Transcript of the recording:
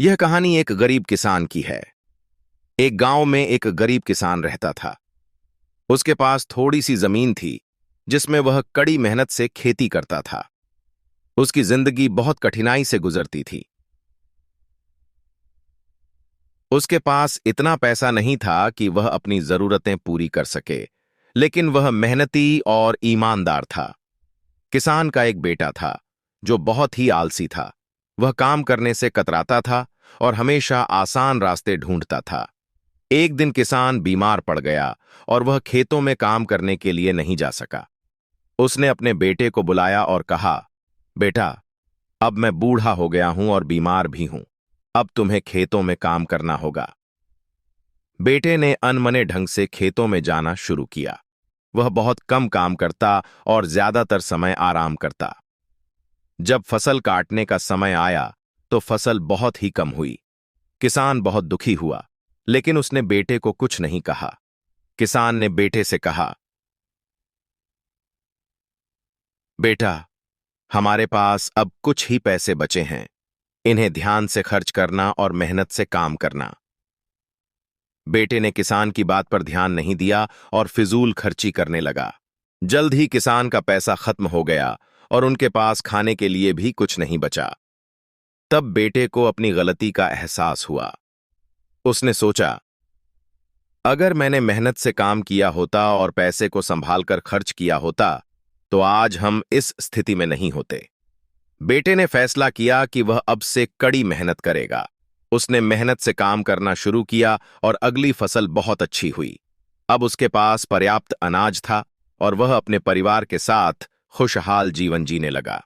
यह कहानी एक गरीब किसान की है। एक गांव में एक गरीब किसान रहता था। उसके पास थोड़ी सी जमीन थी, जिसमें वह कड़ी मेहनत से खेती करता था। उसकी जिंदगी बहुत कठिनाई से गुजरती थी। उसके पास इतना पैसा नहीं था कि वह अपनी जरूरतें पूरी कर सके, लेकिन वह मेहनती और ईमानदार था। किसान का एक बेटा था, जो बहुत ही आलसी था। वह काम करने से कतराता था और हमेशा आसान रास्ते ढूंढता था। एक दिन किसान बीमार पड़ गया और वह खेतों में काम करने के लिए नहीं जा सका। उसने अपने बेटे को बुलाया और कहा, बेटा, अब मैं बूढ़ा हो गया हूं और बीमार भी हूं। अब तुम्हें खेतों में काम करना होगा। बेटे ने अनमने ढंग से खेतों में जाना शुरू किया। वह बहुत कम काम करता और ज्यादातर समय आराम करता। जब फसल काटने का समय आया, तो फसल बहुत ही कम हुई। किसान बहुत दुखी हुआ, लेकिन उसने बेटे को कुछ नहीं कहा। किसान ने बेटे से कहा, बेटा, हमारे पास अब कुछ ही पैसे बचे हैं। इन्हें ध्यान से खर्च करना और मेहनत से काम करना। बेटे ने किसान की बात पर ध्यान नहीं दिया और फिजूल खर्ची करने लगा। जल्द ही किसान का पैसा खत्म हो गया और उनके पास खाने के लिए भी कुछ नहीं बचा। तब बेटे को अपनी गलती का एहसास हुआ। उसने सोचा, अगर मैंने मेहनत से काम किया होता और पैसे को संभाल कर खर्च किया होता, तो आज हम इस स्थिति में नहीं होते। बेटे ने फैसला किया कि वह अब से कड़ी मेहनत करेगा। उसने मेहनत से काम करना शुरू किया और अगली फसल बहुत अच्छी हुई। अब उसके पास पर्याप्त अनाज था और वह अपने परिवार के साथ खुशहाल जीवन जीने लगा।